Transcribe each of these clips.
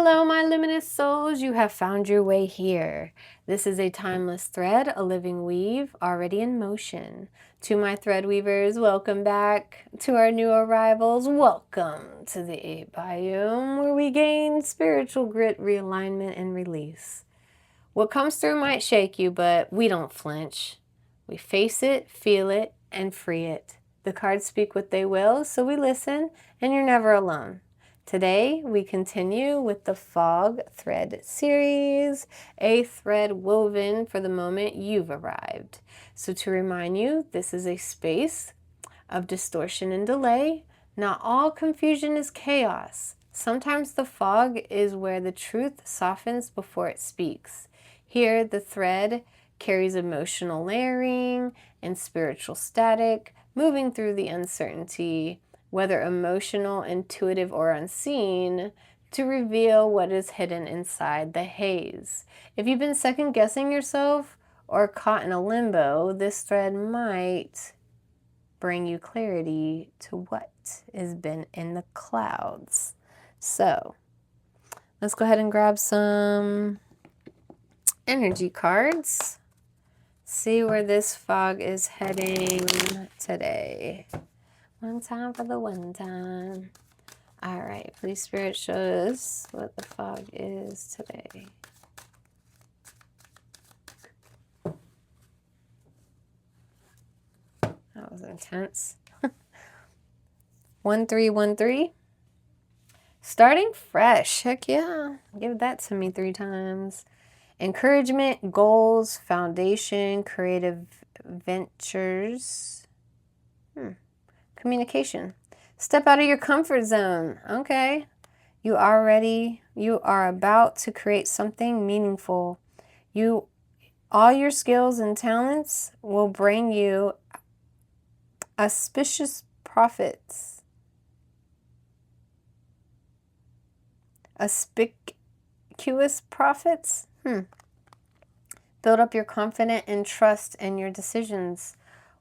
Hello, my luminous souls. You have found your way here. This is a timeless thread, a living weave, already in motion. To my thread weavers, welcome back. To our new arrivals, welcome to the 8 biome, where we gain spiritual grit, realignment, and release. What comes through might shake you, but we don't flinch. We face it, feel it, and free it. The cards speak what they will, so we listen, and you're never alone. Today, we continue with the Fog Thread series, a thread woven for the moment you've arrived. So to remind you, this is a space of distortion and delay. Not all confusion is chaos. Sometimes the fog is where the truth softens before it speaks. Here, the thread carries emotional layering and spiritual static, moving through the uncertainty, whether emotional, intuitive, or unseen, to reveal what is hidden inside the haze. If you've been second-guessing yourself or caught in a limbo, this thread might bring you clarity to what has been in the clouds. So, let's go ahead and grab some energy cards. See where this fog is heading today. One time for the one time. All right, please, Spirit, show us what the fog is today. That was intense. 1313. Starting fresh. Heck yeah. Give that to me 3 times. Encouragement, goals, foundation, creative ventures. Communication. Step out of your comfort zone. Okay. You are about to create something meaningful. All your skills and talents will bring you auspicious profits. Auspicious profits? Build up your confidence and trust in your decisions.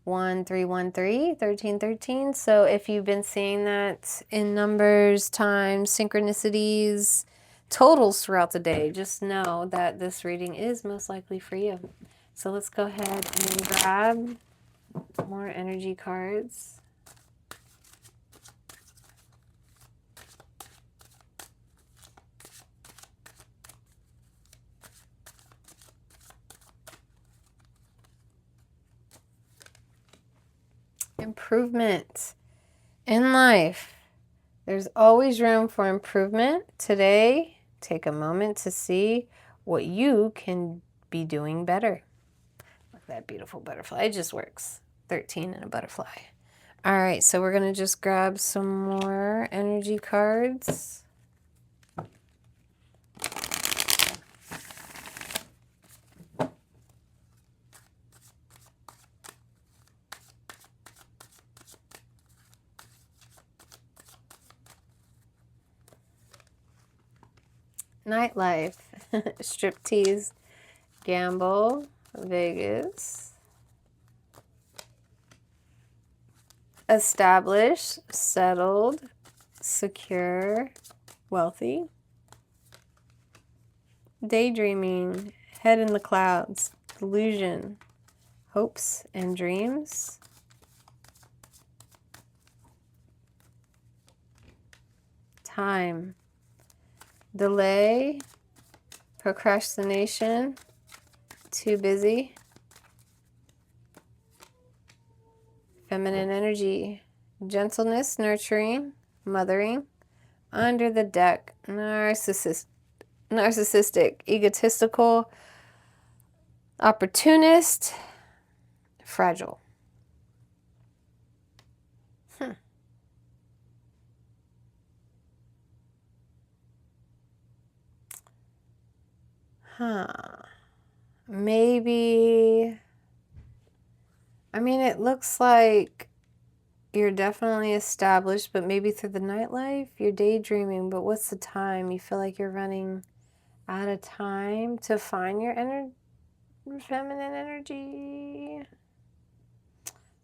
1313, 1313. So if you've been seeing that in numbers, times, synchronicities, totals throughout the day, just know that this reading is most likely for you. So let's go ahead and grab more energy cards. Improvement in life. There's always room for improvement. Today, take a moment to see what you can be doing better. Look at that beautiful butterfly. It just works. 13 and a butterfly. All right, so we're going to just grab some more energy cards. Nightlife, striptease, gamble, Vegas, established, settled, secure, wealthy, daydreaming, head in the clouds, delusion, hopes and dreams, time, delay, procrastination, too busy, feminine energy, gentleness, nurturing, mothering, under the deck, narcissistic, egotistical, opportunist, fragile. Maybe, I mean, it looks like you're definitely established, but maybe through the nightlife, you're daydreaming, but what's the time? You feel like you're running out of time to find your feminine energy.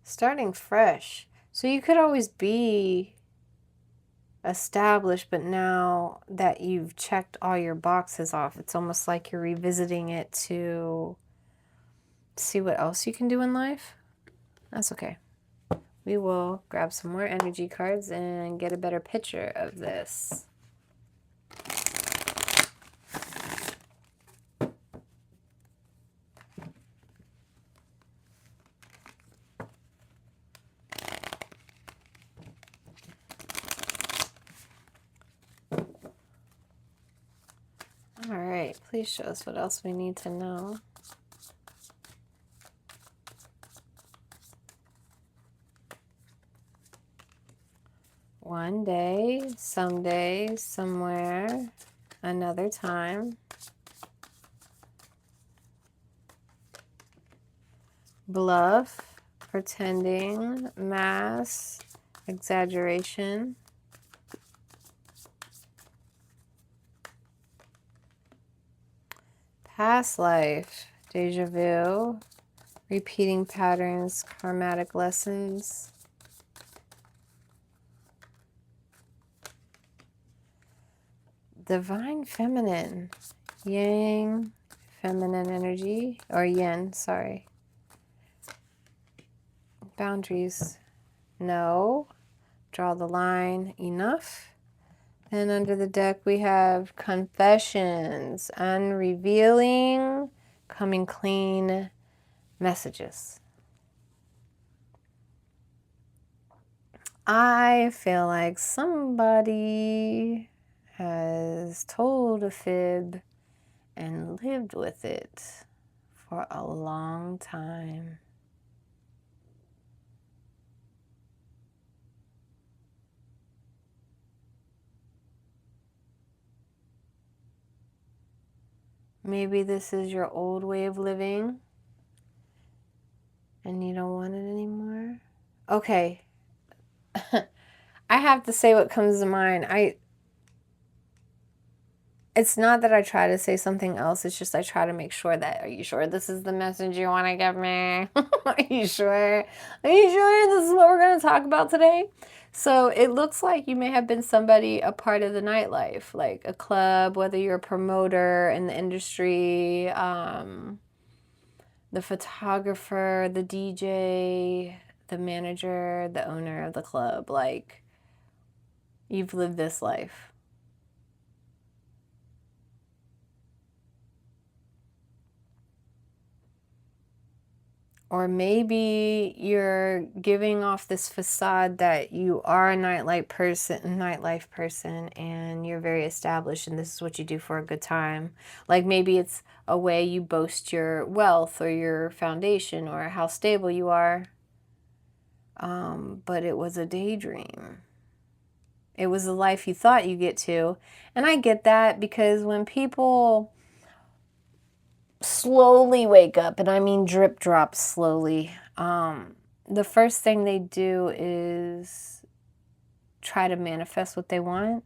Starting fresh. So you could always be established, but now that you've checked all your boxes off, it's almost like you're revisiting it to see what else you can do in life. That's okay. We will grab some more energy cards and get a better picture of this. All right, please show us what else we need to know. One day, someday, somewhere, another time. Bluff, pretending, mask, exaggeration. Past life, deja vu, repeating patterns, karmatic lessons. Divine feminine, yang, feminine energy, or yin, sorry. Boundaries, no. Draw the line, enough. And under the deck we have confessions, unrevealing, coming clean messages. I feel like somebody has told a fib and lived with it for a long time. Maybe this is your old way of living and you don't want it anymore. Okay. I have to say what comes to mind. It's not that I try to say something else. It's just I try to make sure that, are you sure this is the message you want to give me? Are you sure? Are you sure this is what we're going to talk about today? So it looks like you may have been somebody, a part of the nightlife, like a club, whether you're a promoter in the industry, the photographer, the DJ, the manager, the owner of the club. Like, you've lived this life. Or maybe you're giving off this facade that you are a nightlife person, and you're very established and this is what you do for a good time. Like maybe it's a way you boast your wealth or your foundation or how stable you are. But it was a daydream. It was the life you thought you get to. And I get that because when people slowly wake up, and I mean drip drop slowly, the first thing they do is try to manifest what they want.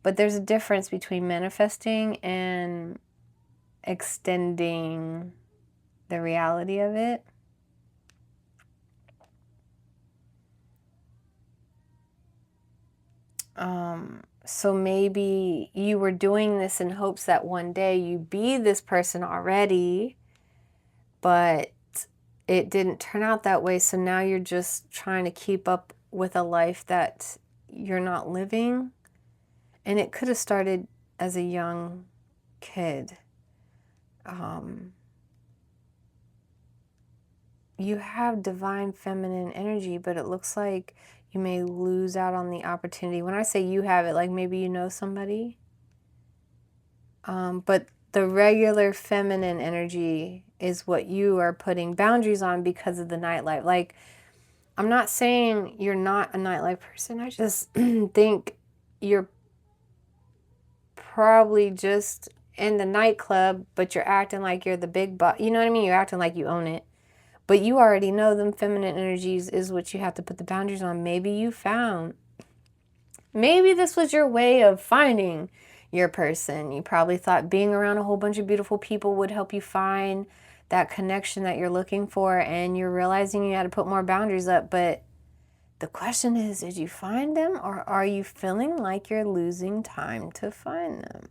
But there's a difference between manifesting and extending the reality of it. So maybe you were doing this in hopes that one day you'd be this person already, but it didn't turn out that way. So now you're just trying to keep up with a life that you're not living. And it could have started as a young kid. You have divine feminine energy, but it looks like you may lose out on the opportunity. When I say you have it, like maybe you know somebody. But the regular feminine energy is what you are putting boundaries on because of the nightlife. Like, I'm not saying you're not a nightlife person. I just think you're probably just in the nightclub, but you're acting like you're the big boss. You know what I mean? You're acting like you own it. But you already know them feminine energies is what you have to put the boundaries on. Maybe you found. Maybe this was your way of finding your person. You probably thought being around a whole bunch of beautiful people would help you find that connection that you're looking for, and you're realizing you had to put more boundaries up, but The question is, did you find them, or are you feeling like you're losing time to find them?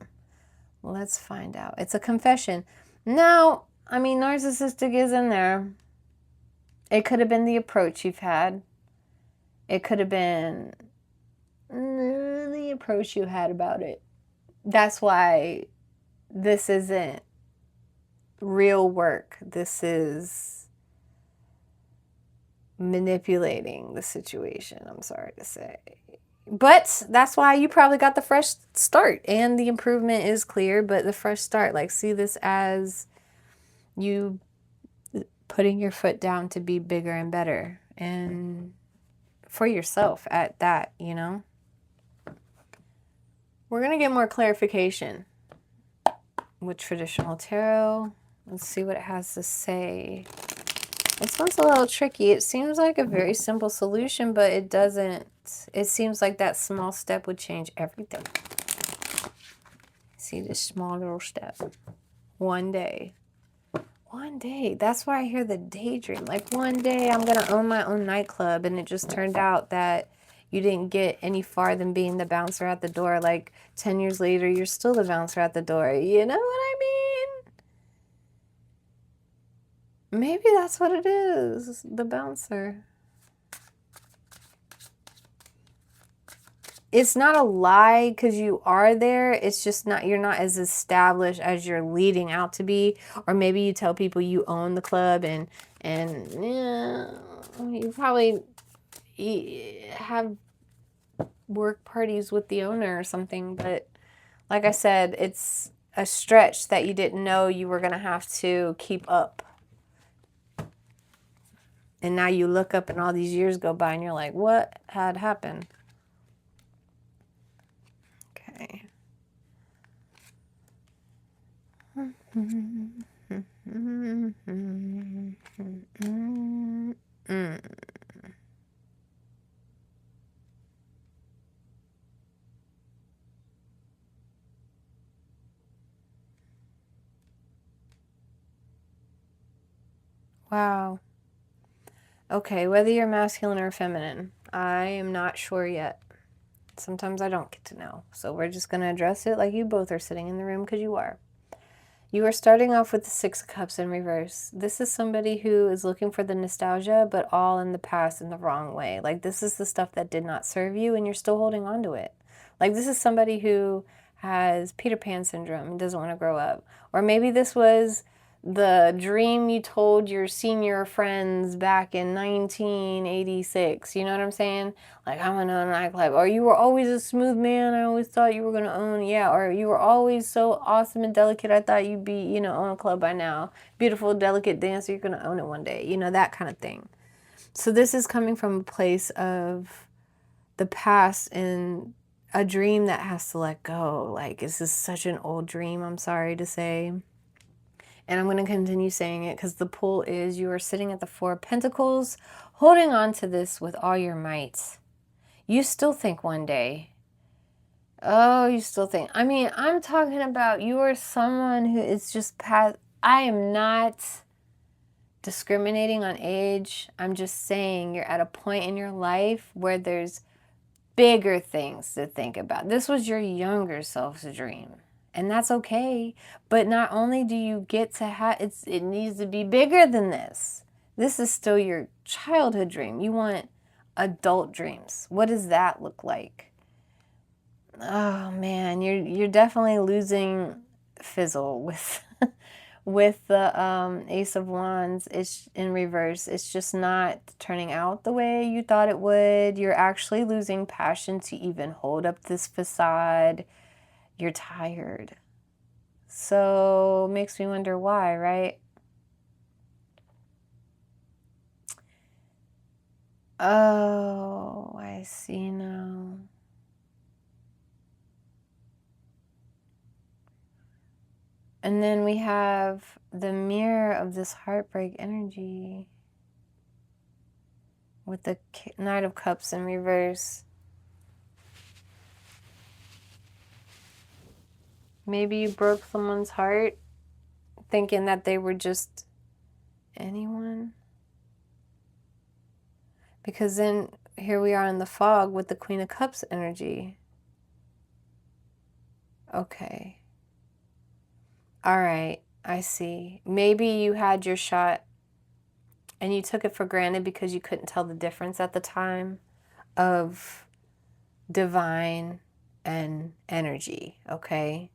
Let's find out. It's a confession. Now, I mean, narcissistic is in there. It could have been the approach you've had. It could have been the approach you had about it. That's why this isn't real work. This is manipulating the situation, I'm sorry to say. But that's why you probably got the fresh start, and the improvement is clear, but the fresh start, like, see this as you putting your foot down to be bigger and better, and for yourself at that, you know? We're going to get more clarification with traditional tarot. Let's see what it has to say. This one's a little tricky. It seems like a very simple solution, but it doesn't. It seems like that small step would change everything. See this small little step. One day. One day. That's why I hear the daydream. Like, one day I'm going to own my own nightclub, and it just turned out that you didn't get any farther than being the bouncer at the door. Like, 10 years later, you're still the bouncer at the door. You know what I mean? Maybe that's what it is, the bouncer. It's not a lie because you are there. It's just not, you're not as established as you're leading out to be. Or maybe you tell people you own the club, and yeah, you probably have work parties with the owner or something. But like I said, it's a stretch that you didn't know you were going to have to keep up. And now you look up and all these years go by and you're like, what had happened? Okay. Wow. Okay, whether you're masculine or feminine, I am not sure yet. Sometimes I don't get to know. So we're just going to address it like you both are sitting in the room, because you are. You are starting off with the Six of Cups in reverse. This is somebody who is looking for the nostalgia, but all in the past in the wrong way. Like, this is the stuff that did not serve you, and you're still holding on to it. Like, this is somebody who has Peter Pan syndrome and doesn't want to grow up. Or maybe this was the dream you told your senior friends back in 1986. You know what I'm saying? Like, I'm going to own a nightclub. Or you were always a smooth man. I always thought you were going to own. Yeah. Or you were always so awesome and delicate. I thought you'd be, you know, own a club by now. Beautiful, delicate dancer. You're going to own it one day. You know, that kind of thing. So this is coming from a place of the past and a dream that has to let go. Like, this is such an old dream, I'm sorry to say. And I'm going to continue saying it because the pull is you are sitting at the Four of Pentacles, holding on to this with all your might. You still think one day. Oh, you still think. I mean, I'm talking about you are someone who is just past. I am not discriminating on age. I'm just saying you're at a point in your life where there's bigger things to think about. This was your younger self's dream. And that's okay. But not only do you get to have, it needs to be bigger than this. This is still your childhood dream. You want adult dreams. What does that look like? Oh man, you're definitely losing fizzle with with the Ace of Wands. It's in reverse. It's just not turning out the way you thought it would. You're actually losing passion to even hold up this facade. You're tired. So makes me wonder why, right? Oh, I see now. And then we have the mirror of this heartbreak energy with the Knight of Cups in reverse. Maybe you broke someone's heart thinking that they were just anyone. Because then here we are in the fog with the Queen of Cups energy. Okay. All right. I see. Maybe you had your shot and you took it for granted because you couldn't tell the difference at the time of divine and energy, okay?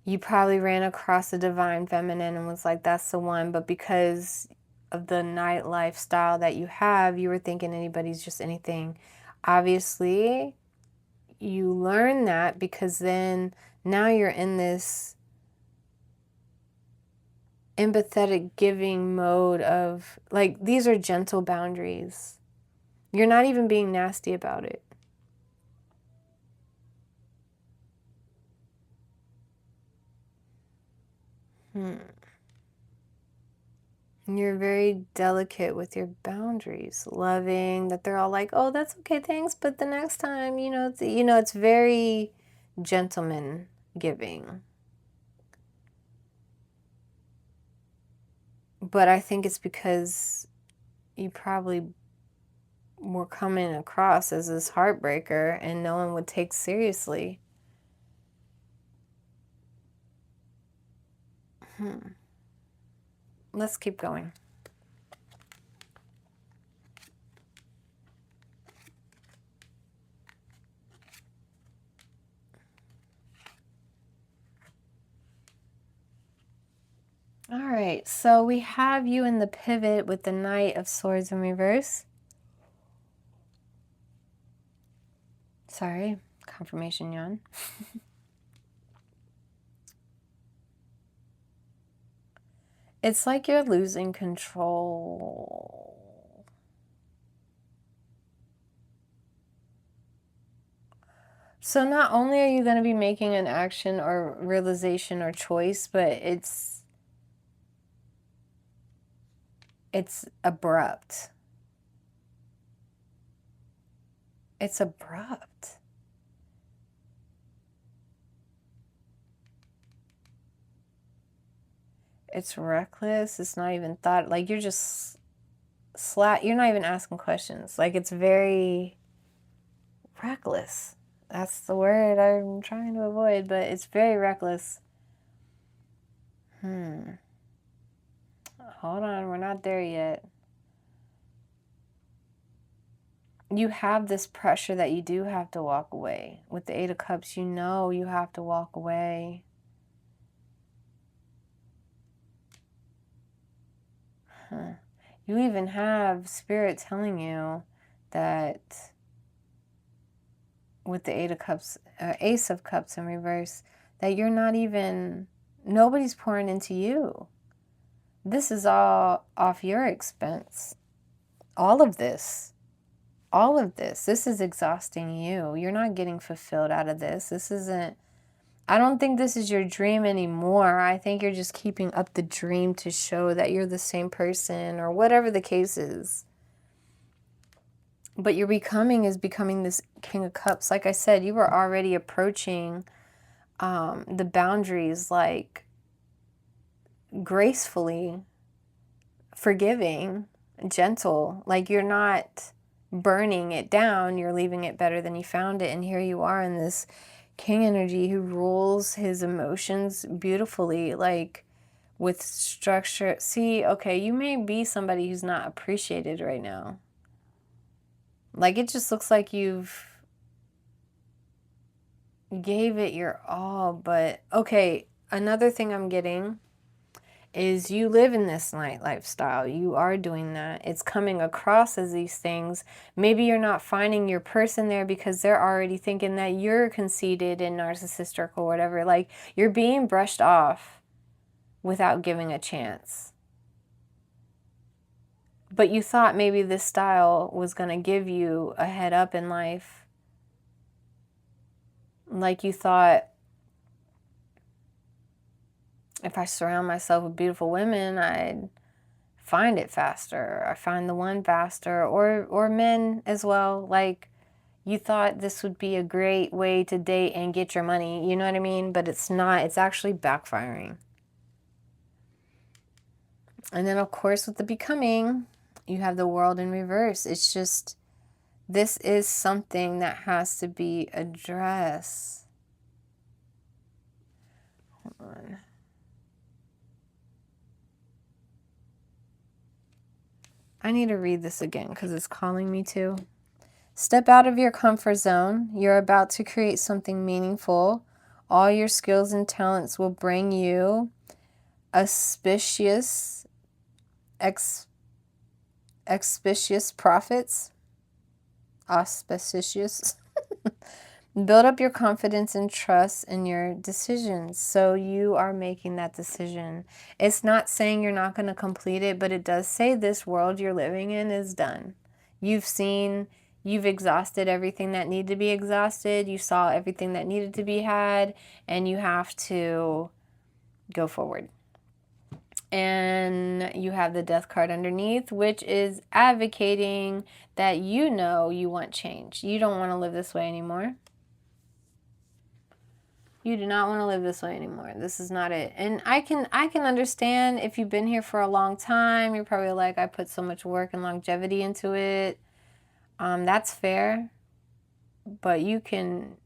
You probably ran across the divine feminine and was like, that's the one, but because of the night lifestyle that you have, you were thinking anybody's just anything. Obviously, you learn that because then now you're in this empathetic giving mode of, like, these are gentle boundaries. You're not even being nasty about it. You're very delicate with your boundaries, loving that they're all like, oh, that's okay, thanks, but the next time, it's very gentleman giving. But I think it's because you probably were coming across as this heartbreaker and no one would take seriously. Let's keep going. All right, so we have you in the pivot with the Knight of Swords in reverse. Sorry, confirmation yawn. It's like you're losing control. So not only are you going to be making an action or realization or choice, but it's abrupt. It's abrupt. It's reckless. It's not even thought. Like, you're just you're not even asking questions. Like, it's very reckless. That's the word I'm trying to avoid, but it's very reckless. Hold on, we're not there yet. You have this pressure that you do have to walk away. With the Eight of Cups, you know you have to walk away. You even have Spirit telling you that with the Eight of Cups, Ace of Cups in reverse, that you're not even, nobody's pouring into you. This is all off your expense. All of this. This is exhausting you. You're not getting fulfilled out of this. This isn't, I don't think this is your dream anymore. I think you're just keeping up the dream to show that you're the same person or whatever the case is. But you're becoming this King of Cups. Like I said, you were already approaching the boundaries, like, gracefully, forgiving, gentle. Like, you're not burning it down, you're leaving it better than you found it. And here you are in this King energy who rules his emotions beautifully, like, with structure. See, okay, you may be somebody who's not appreciated right now. Like, it just looks like you've gave it your all. But okay, another thing I'm getting is you live in this night lifestyle. You are doing that. It's coming across as these things. Maybe you're not finding your person there because they're already thinking that you're conceited and narcissistic or whatever. Like, you're being brushed off without giving a chance. But you thought maybe this style was going to give you a head up in life. Like, you thought, if I surround myself with beautiful women, I'd find it faster. I find the one faster, or men as well. Like, you thought this would be a great way to date and get your money, you know what I mean? But it's not. It's actually backfiring. And then, of course, with the becoming, You have the World in reverse. It's just, this is something that has to be addressed. Hold on. I need to read this again because it's calling me to. Step out of your comfort zone. You're about to create something meaningful. All your skills and talents will bring you auspicious profits. Auspicious. Build up your confidence and trust in your decisions. So you are making that decision. It's not saying you're not going to complete it, but it does say this world you're living in is done. You've exhausted everything that needed to be exhausted. You saw everything that needed to be had, and you have to go forward. And you have the Death card underneath, which is advocating that you want change. You don't want to live this way anymore. You do not want to live this way anymore. This is not it. And I can understand if you've been here for a long time. You're probably like, I put so much work and longevity into it. That's fair. But you can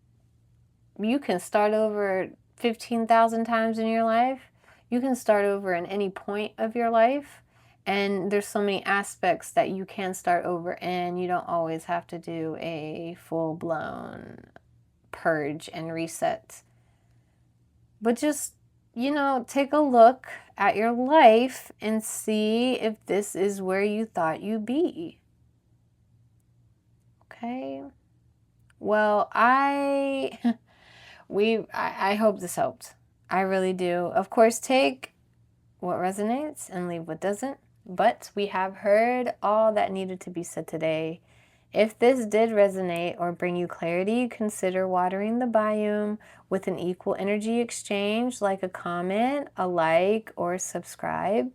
start over 15,000 times in your life. You can start over in any point of your life. And there's so many aspects that you can start over in. You don't always have to do a full-blown purge and reset. But just, take a look at your life and see if this is where you thought you'd be. Okay? Well, I hope this helped. I really do. Of course, take what resonates and leave what doesn't. But we have heard all that needed to be said today. If this did resonate or bring you clarity, consider watering the biome with an equal energy exchange, like a comment, a like, or subscribe.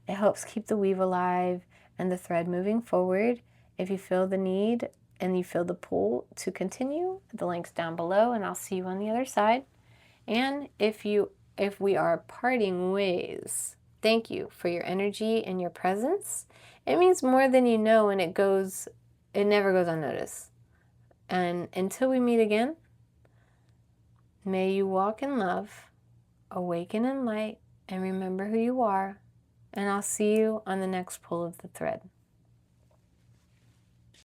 It helps keep the weave alive and the thread moving forward. If you feel the need and you feel the pull to continue, the link's down below, and I'll see you on the other side. And if we are parting ways, thank you for your energy and your presence. It means more than you know, and it never goes unnoticed. And until we meet again, may you walk in love, awaken in light, and remember who you are. And I'll see you on the next pull of the thread.